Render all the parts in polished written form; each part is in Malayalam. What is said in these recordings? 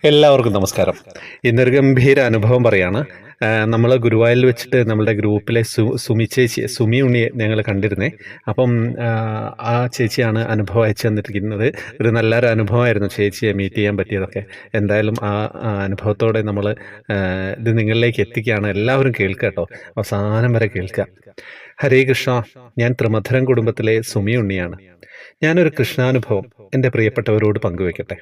എല്ലാവർക്കും നമസ്കാരം. ഇന്നൊരു ഗംഭീര അനുഭവം പറയാണ്. നമ്മൾ ഗുരുവായൂരിൽ വെച്ചിട്ട് നമ്മളുടെ ഗ്രൂപ്പിലെ സുമി ചേച്ചി, സുമി ഉണ്ണിയെ ഞങ്ങൾ കണ്ടിരുന്നേ. അപ്പം ആ ചേച്ചിയാണ് അനുഭവം അയച്ചു തന്നിരിക്കുന്നത്. ഒരു നല്ലൊരു അനുഭവമായിരുന്നു ചേച്ചിയെ മീറ്റ് ചെയ്യാൻ പറ്റിയതൊക്കെ. എന്തായാലും ആ അനുഭവത്തോടെ നമ്മൾ ഇത് നിങ്ങളിലേക്ക് എത്തിക്കുകയാണ്. എല്ലാവരും കേൾക്കുക കേട്ടോ, അവസാനം വരെ കേൾക്കുക. ഹരേ കൃഷ്ണ. ഞാൻ ത്രിമധുരം കുടുംബത്തിലെ സുമി ഉണ്ണിയാണ്. ഞാനൊരു കൃഷ്ണാനുഭവം എൻ്റെ പ്രിയപ്പെട്ടവരോട് പങ്കുവെക്കട്ടെ.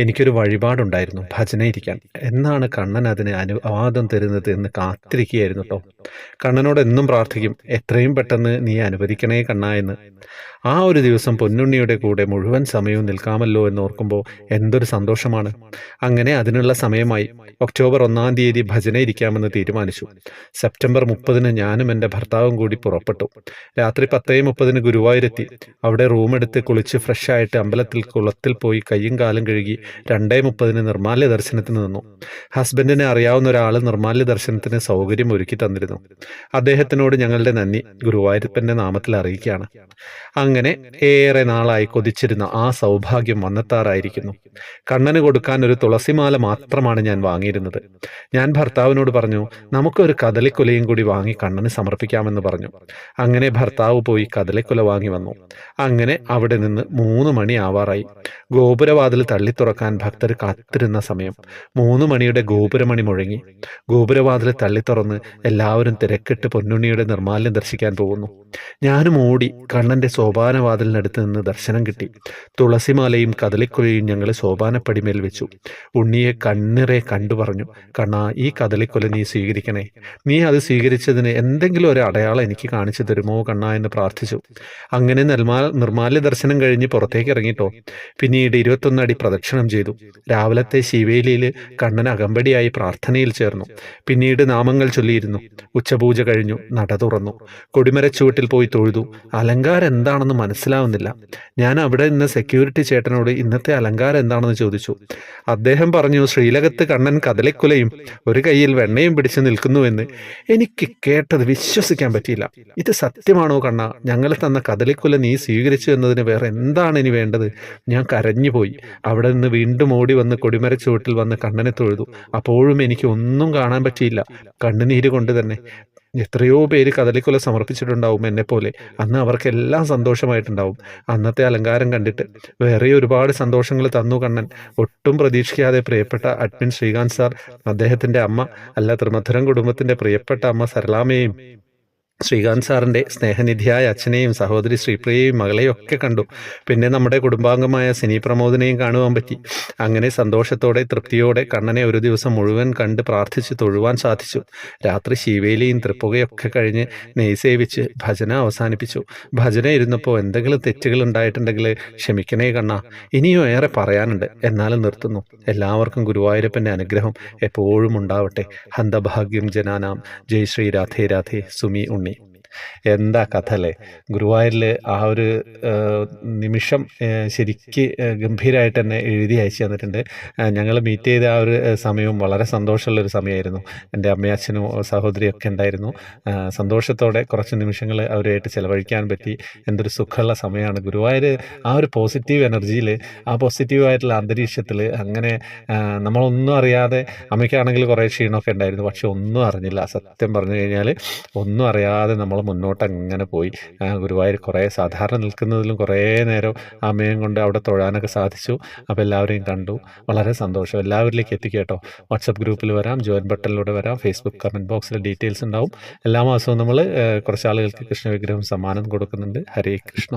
എനിക്കൊരു വഴിപാടുണ്ടായിരുന്നു, ഭജന ഇരിക്കാൻ. എന്നാണ് കണ്ണൻ അതിന് അനുവാദം തരുന്നത് എന്ന് കാത്തിരിക്കുകയായിരുന്നു കേട്ടോ. കണ്ണനോട് എന്നും പ്രാർത്ഥിക്കും, എത്രയും പെട്ടെന്ന് നീ അനുവദിക്കണേ കണ്ണാ എന്ന്. ആ ഒരു ദിവസം പൊന്നുണ്ണിയുടെ കൂടെ മുഴുവൻ സമയവും നിൽക്കാമല്ലോ എന്നോർക്കുമ്പോൾ എന്തൊരു സന്തോഷമാണ്. അങ്ങനെ അതിനുള്ള സമയമായി. ഒക്ടോബർ 1-ാം തീയതി ഭജന ഇരിക്കാമെന്ന് തീരുമാനിച്ചു. സെപ്റ്റംബർ 30-ന് ഞാനും എൻ്റെ ഭർത്താവും കൂടി പുറപ്പെട്ടു. രാത്രി 10:30 ഗുരുവായൂരെത്തി. അവിടെ റൂമെടുത്ത് കുളിച്ച് ഫ്രഷായിട്ട് അമ്പലത്തിൽ കുളത്തിൽ പോയി കയ്യും കാലും കഴുകി 2:30 നിർമ്മാല്യ ദർശനത്തിന് നിന്നു. ഹസ്ബൻഡിനെ അറിയാവുന്ന ഒരാൾ നിർമ്മാല്യ ദർശനത്തിന് സൗകര്യം ഒരുക്കി തന്നിരുന്നു. അദ്ദേഹത്തിനോട് ഞങ്ങളുടെ നന്ദി ഗുരുവായൂരപ്പൻ്റെ നാമത്തിൽ അറിയിക്കുകയാണ്. അങ്ങനെ ഏറെ നാളായി കൊതിച്ചിരുന്ന ആ സൗഭാഗ്യം വന്നെത്താറായിരിക്കുന്നു. കണ്ണന് കൊടുക്കാൻ ഒരു തുളസിമാല മാത്രമാണ് ഞാൻ വാങ്ങിയിരുന്നത്. ഞാൻ ഭർത്താവിനോട് പറഞ്ഞു, നമുക്കൊരു കദളിക്കുലയും കൂടി വാങ്ങി കണ്ണന് സമർപ്പിക്കാമെന്ന് പറഞ്ഞു. അങ്ങനെ ഭർത്താവ് പോയി കദളിക്കുല വാങ്ങി വന്നു. അങ്ങനെ അവിടെ നിന്ന് 3 മണി ആവാറായി. ഗോപുരവാതിൽ തള്ളി തുറക്കാൻ ഭക്തർ കാത്തിരുന്ന സമയം. 3 മണിയുടെ ഗോപുരമണി മുഴങ്ങി. ഗോപുരവാതിൽ തള്ളി തുറന്ന് എല്ലാവരും തിരക്കിട്ട് പൊന്നുണ്ണിയുടെ നിർമ്മാല്യം ദർശിക്കാൻ പോകുന്നു. ഞാനും ഓടി കണ്ണന്റെ സോപാനവാതിലിനടുത്ത് നിന്ന് ദർശനം കിട്ടി. തുളസിമാലയും കദളിക്കുലയും ഞങ്ങൾ സോപാനപ്പടിമേൽ വെച്ചു. ഉണ്ണിയെ കണ്ണിറെ കണ്ടു പറഞ്ഞു, കണ്ണാ, ഈ കദളിക്കുല നീ സ്വീകരിക്കണേ. നീ അത് സ്വീകരിച്ചതിന് എന്തെങ്കിലും ഒരു അടയാളം എനിക്ക് കാണിച്ചു തരുമോ കണ്ണാ എന്ന് പ്രാർത്ഥിച്ചു. അങ്ങനെ നിർമ്മാല്യ ദർശനം കഴിഞ്ഞ് പുറത്തേക്ക് ഇറങ്ങിട്ടോ. പിന്നീട് 21 അടി പ്രദക്ഷിണം ചെയ്തു. രാവിലത്തെ ശിവേലിയിൽ കണ്ണൻ അകമ്പടിയായി പ്രാർത്ഥനയിൽ ചേർന്നു. പിന്നീട് നാമങ്ങൾ ചൊല്ലിയിരുന്നു. ഉച്ചപൂജ കഴിഞ്ഞു. നട തുറന്നു. കൊടിമരച്ചുവട്ടിൽ പോയി തൊഴുതു. അലങ്കാരം എന്താണെന്ന് മനസ്സിലാവുന്നില്ല. ഞാൻ അവിടെ നിന്ന് സെക്യൂരിറ്റി ചേട്ടനോട് ഇന്നത്തെ അലങ്കാരം എന്താണെന്ന് ചോദിച്ചു. അദ്ദേഹം പറഞ്ഞു, ശ്രീലകത്ത് കണ്ണൻ കദളിക്കുലയും ഒരു കയ്യിൽ വെണ്ണയും പിടിച്ചു നിൽക്കുന്നുവെന്ന്. എനിക്ക് കേട്ടത് വിശ്വസിക്കാൻ പറ്റിയില്ല. ഇത് സത്യമാണോ കണ്ണ? ഞങ്ങൾ തന്ന കദളിക്കുല നീ സ്വീകരിച്ചു എന്നതിന് വേറെ എന്താണ് ഇനി വേണ്ടത്? ഞാൻ കരഞ്ഞുപോയി. അവിടെ നിന്ന് വീണ്ടും ഓടി വന്ന് കൊടിമരച്ചുവട്ടിൽ വന്ന് കണ്ണനെ തൊഴുതു. അപ്പോഴും എനിക്ക് ഒന്നും കാണാൻ പറ്റിയില്ല. കണ്ണുനീര് കൊണ്ട് തന്നെ. എത്രയോ പേര് കദളിക്കുല സമർപ്പിച്ചിട്ടുണ്ടാവും എന്നെപ്പോലെ. അന്ന് അവർക്കെല്ലാം സന്തോഷമായിട്ടുണ്ടാവും. അന്നത്തെ അലങ്കാരം കണ്ടിട്ട് വേറെ ഒരുപാട് സന്തോഷങ്ങൾ തന്നു കണ്ണൻ. ഒട്ടും പ്രതീക്ഷിക്കാതെ പ്രിയപ്പെട്ട അഡ്മിൻ ശ്രീകാന്ത് സാർ, അദ്ദേഹത്തിൻ്റെ അമ്മ, ത്രിമധുരം കുടുംബത്തിൻ്റെ പ്രിയപ്പെട്ട അമ്മ സരളാമയെയും ശ്രീകാന്ത് സാറിൻ്റെ സ്നേഹനിധിയായ അച്ഛനെയും സഹോദരി ശ്രീപ്രിയയും മകളെയും ഒക്കെ കണ്ടു. പിന്നെ നമ്മുടെ കുടുംബാംഗമായ സിനി പ്രമോദിനെയും കാണുവാൻ പറ്റി. അങ്ങനെ സന്തോഷത്തോടെ തൃപ്തിയോടെ കണ്ണനെ ഒരു ദിവസം മുഴുവൻ കണ്ട് പ്രാർത്ഥിച്ച് തൊഴുവാൻ സാധിച്ചു. രാത്രി ശിവേലിയും തൃപ്പുകയൊക്കെ കഴിഞ്ഞ് നെയ്സേവിച്ച് ഭജന അവസാനിപ്പിച്ചു. ഭജന ഇരുന്നപ്പോൾ എന്തെങ്കിലും തെറ്റുകൾ ഉണ്ടായിട്ടുണ്ടെങ്കിൽ ക്ഷമിക്കണേ കണ്ണ. ഇനിയും ഏറെ പറയാനുണ്ട്, എന്നാലും നിർത്തുന്നു. എല്ലാവർക്കും ഗുരുവായൂരപ്പൻ്റെ അനുഗ്രഹം എപ്പോഴും ഉണ്ടാവട്ടെ. ഹന്തഭാഗ്യം ജനാനാം. ജയ് ശ്രീ രാധേ രാധേ. സുമി ഉണ്ണി. എന്താ കഥ അല്ലേ? ഗുരുവായൂരിൽ ആ ഒരു നിമിഷം ശരിക്ക് ഗംഭീരമായിട്ട് തന്നെ എഴുതി അയച്ചു തന്നിട്ടുണ്ട്. ഞങ്ങൾ മീറ്റ് ചെയ്ത ആ ഒരു സമയവും വളരെ സന്തോഷമുള്ളൊരു സമയമായിരുന്നു. എൻ്റെ അമ്മയും അച്ഛനും സഹോദരിയൊക്കെ ഉണ്ടായിരുന്നു. സന്തോഷത്തോടെ കുറച്ച് നിമിഷങ്ങൾ അവരുമായിട്ട് ചിലവഴിക്കാൻ പറ്റി. എന്തൊരു സുഖമുള്ള സമയമാണ്. ഗുരുവായൂർ ആ ഒരു പോസിറ്റീവ് എനർജിയിൽ, ആ പോസിറ്റീവായിട്ടുള്ള അന്തരീക്ഷത്തിൽ അങ്ങനെ നമ്മളൊന്നും അറിയാതെ, അമ്മയ്ക്കാണെങ്കിൽ കുറേ ക്ഷീണമൊക്കെ ഉണ്ടായിരുന്നു, പക്ഷെ ഒന്നും അറിഞ്ഞില്ല. സത്യം പറഞ്ഞു കഴിഞ്ഞാൽ ഒന്നും അറിയാതെ നമ്മൾ മുന്നോട്ട് അങ്ങനെ പോയി. ഗുരുവായൂർ കുറേ സാധാരണ നിൽക്കുന്നതിലും കുറേ നേരം അമ്മയും കൊണ്ട് അവിടെ തൊഴാനൊക്കെ സാധിച്ചു. അപ്പോൾ എല്ലാവരെയും കണ്ടു. വളരെ സന്തോഷം. എല്ലാവരിലേക്ക് എത്തിക്കേട്ടോ. വാട്സപ്പ് ഗ്രൂപ്പിൽ വരാം, ജോയിൻ ബട്ടണിലൂടെ വരാം, ഫേസ്ബുക്ക് കമൻറ്റ് ബോക്സിൽ ഡീറ്റെയിൽസ് ഉണ്ടാവും. എല്ലാ മാസവും നമ്മൾ കുറച്ച് ആളുകൾക്ക് കൃഷ്ണ വിഗ്രഹം സമ്മാനം കൊടുക്കുന്നുണ്ട്. ഹരേ കൃഷ്ണ.